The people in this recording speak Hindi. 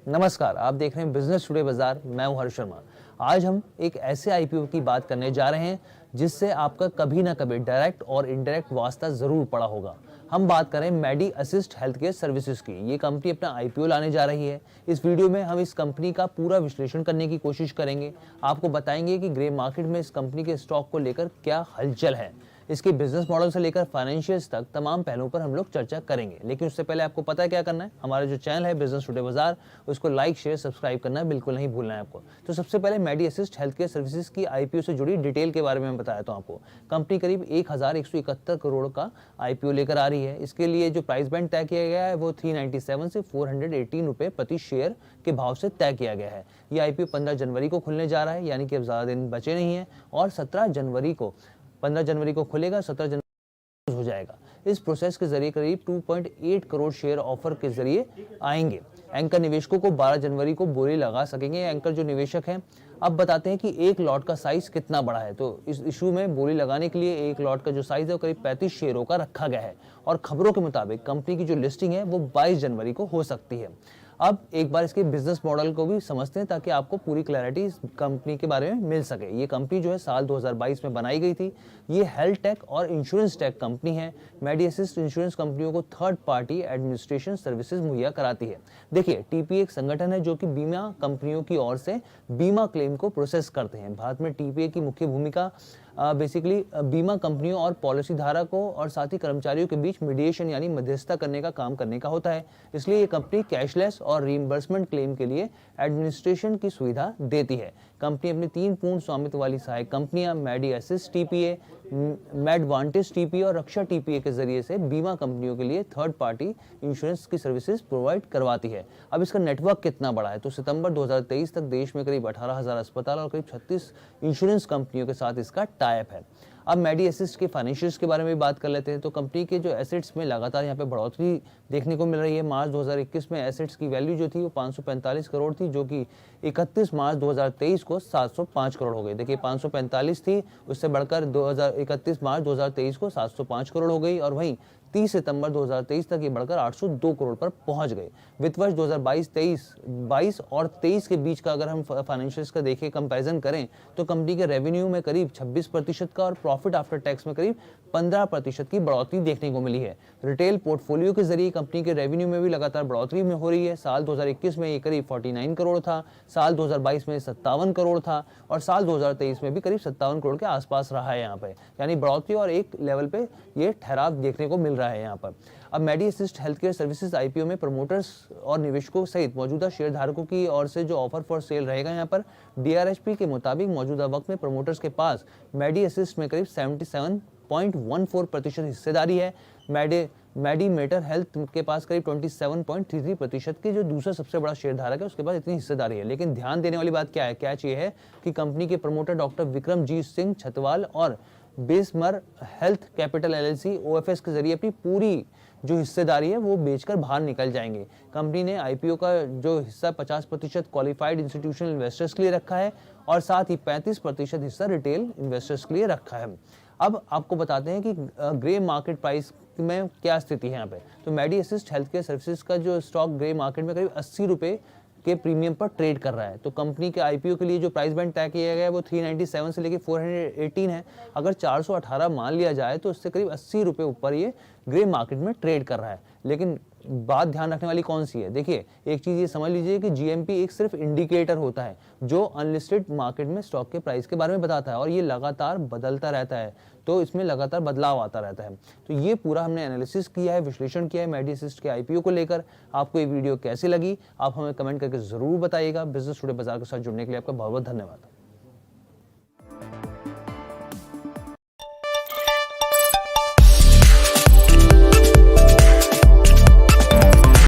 नमस्कार, आप देख रहे हैं बिजनेस टुडे बाजार। मैं हूं हर्ष शर्मा। आज हम एक ऐसे आईपीओ की बात करने जा रहे हैं जिससे आपका कभी ना कभी डायरेक्ट और इनडायरेक्ट वास्ता जरूर पड़ा होगा। हम बात करें मेडी असिस्ट हेल्थ केयर सर्विसेज की। ये कंपनी अपना आईपीओ लाने जा रही है। इस वीडियो में हम इस कंपनी का पूरा विश्लेषण करने की कोशिश करेंगे। आपको बताएंगे कि ग्रे मार्केट में इस कंपनी के स्टॉक को लेकर क्या हलचल है। इसके बिजनेस मॉडल से लेकर फाइनेंशियल्स तक तमाम पहलुओं पर हम लोग चर्चा करेंगे। लेकिन उससे पहले आपको पता है क्या करना है। हमारा जो चैनल है बिजनेस टुडे बाजार, उसको लाइक शेयर सब्सक्राइब करना बिल्कुल नहीं भूलना है आपको। तो सबसे पहले मेडी असिस्ट हेल्थ केयर सर्विसेज की आईपीओ से जुड़ी डिटेल के बारे में मैं बताया था आपको। कंपनी करीब 1171 करोड़ का आईपीओ लेकर आ रही है। इसके लिए जो प्राइस बैंड तय किया गया है वो 397 से 418 रुपए प्रति शेयर के भाव से तय किया गया है। ये आईपीओ 15 जनवरी को खुलने जा रहा है, यानी कि अब ज्यादा दिन बचे नहीं है। और 15 जनवरी को खुलेगा, 17 जनवरी हो जाएगा। इस प्रोसेस के जरिए करीब 2.8 करोड़ शेयर ऑफर के जरिए आएंगे। एंकर निवेशकों को 12 जनवरी को बोली लगा सकेंगे। एंकर जो निवेशक हैं, अब बताते हैं कि एक लॉट का साइज कितना बड़ा है। तो इस इशू में बोली लगाने के लिए एक लॉट का जो साइज है वो करीब 35 शेयरों का रखा गया है। और खबरों के मुताबिक कंपनी की जो लिस्टिंग है वो 22 जनवरी को हो सकती है। अब एक बार इसके बिजनेस मॉडल को भी समझते हैं ताकि आपको पूरी क्लैरिटी इस कंपनी के बारे में मिल सके। ये कंपनी जो है साल 2022 में बनाई गई थी। ये हेल्थ टेक और इंश्योरेंस टेक कंपनी है। मेडी असिस्ट इंश्योरेंस कंपनियों को थर्ड पार्टी एडमिनिस्ट्रेशन सर्विसेज मुहैया कराती है। देखिए, टीपीए एक संगठन है जो कि बीमा कंपनियों की ओर से बीमा क्लेम को प्रोसेस करते हैं। भारत में टीपीए की मुख्य भूमिका बेसिकली बीमा कंपनियों और पॉलिसी धारकों और साथ ही कर्मचारियों के बीच मीडिएशन यानी मध्यस्थता करने का काम करने का होता है। इसलिए ये कंपनी कैशलेस और रीइंबर्समेंट क्लेम के लिए एडमिनिस्ट्रेशन की सुविधा देती है। कंपनी अपनी 3 पूर्ण स्वामित्व वाली सहायक कंपनियां मेडी असिस्ट टीपीए, मेडवांटेज टीपीए और रक्षा टीपीए के जरिए से बीमा कंपनियों के लिए थर्ड पार्टी इंश्योरेंस की सर्विसेज प्रोवाइड करवाती है। अब इसका नेटवर्क कितना बड़ा है, तो सितंबर 2023 तक देश में करीब 18,000 अस्पताल और करीब 36 इंश्योरेंस कंपनियों के साथ इसका टाइप है। अब मेडी असिस्ट के फाइनेंशियल्स के बारे में बात कर लेते हैं। तो कंपनी के जो एसेट्स में लगातार यहाँ पे बढ़ोतरी देखने को मिल रही है। मार्च 2021 में एसेट्स की वैल्यू जो थी वो 545 करोड़ थी, जो कि 31 मार्च 2023 को 705 करोड़ हो गई। देखिए, 545 थी, उससे बढ़कर 31 मार्च 2023 को 705 करोड़ हो गई। और वहीं 30 सितंबर 2023 तक ये बढ़कर 802 करोड़ पर पहुंच गए। वित्त वर्ष 2022 और 23 के बीच का अगर हम फाइनेंशियल्स का देखें, कंपैरिजन करें, तो कंपनी के रेवेन्यू में करीब 26% का और प्रॉफिट आफ्टर टैक्स में करीब 15% की बढ़ोतरी देखने को मिली है। रिटेल पोर्टफोलियो के जरिए कंपनी के रेवेन्यू में भी लगातार बढ़ोतरी में हो रही है। साल 2021 में ये करीब 49 करोड़ था, साल 2022 में 57 करोड़ था और साल 2023 में भी करीब 57 करोड़ के आसपास रहा है यहाँ पे। यानी बढ़ोतरी और एक लेवल पे ये ठहराव देखने को मिल रहा है यहाँ पर। अब Medi Assist health care services IPO में प्रमोटर्स और निवेशकों सहित मौजूदा शेयर धारकों की ओर से जो ऑफर फॉर सेल रहेगा यहाँ पर, डीआरएचपी के मुताबिक मौजूदा वक्त में प्रमोटर्स के पास मेडी असिस्ट में करीब 77.14% हिस्सेदारी है। मेडी मेटर हेल्थ के पास करीब 27.33% की जो दूसरा सबसे बड़ा शेयर धारक है उसके पास इतनी हिस्सेदारी है। लेकिन ध्यान देने वाली बात क्या है, कैच ये है कि कंपनी के प्रमोटर डॉक्टर विक्रमजीत सिंह छतवाल और बेसमर हेल्थ कैपिटल एलएलसी ओएफएस के जरिए अपनी पूरी जो हिस्सेदारी है वो बेचकर बाहर निकल जाएंगे। कंपनी ने आईपीओ का जो हिस्सा 50% क्वालिफाइड इंस्टीट्यूशनल इन्वेस्टर्स के लिए रखा है और साथ ही 35% हिस्सा रिटेल इन्वेस्टर्स के लिए रखा है। अब आपको बताते हैं कि ग्रे मार्केट प्राइस में क्या स्थिति है यहाँ पे। तो मेडी असिस्ट हेल्थ केयर सर्विसेज का जो स्टॉक ग्रे मार्केट में करीब 80 रुपए के प्रीमियम पर ट्रेड कर रहा है। तो कंपनी के आईपीओ के लिए जो प्राइस बैंड तय किया गया है वो 397 से लेकर 418 है। अगर 418 मान लिया जाए तो उससे करीब 80 रुपए ऊपर ये ग्रे मार्केट में ट्रेड कर रहा है। लेकिन बात ध्यान रखने वाली कौन सी है, देखिए, एक चीज ये समझ लीजिए कि जीएमपी एक सिर्फ इंडिकेटर होता है जो अनलिस्टेड मार्केट में स्टॉक के प्राइस के बारे में बताता है और ये लगातार बदलता रहता है। तो इसमें लगातार बदलाव आता रहता है। तो ये पूरा हमने एनालिसिस किया है, विश्लेषण किया है मेडी असिस्ट के आईपीओ को लेकर। आपको ये वीडियो कैसी लगी, आप हमें कमेंट करके जरूर बताइएगा। बिजनेस टुडे बाजार के साथ जुड़ने के लिए आपका बहुत बहुत धन्यवाद।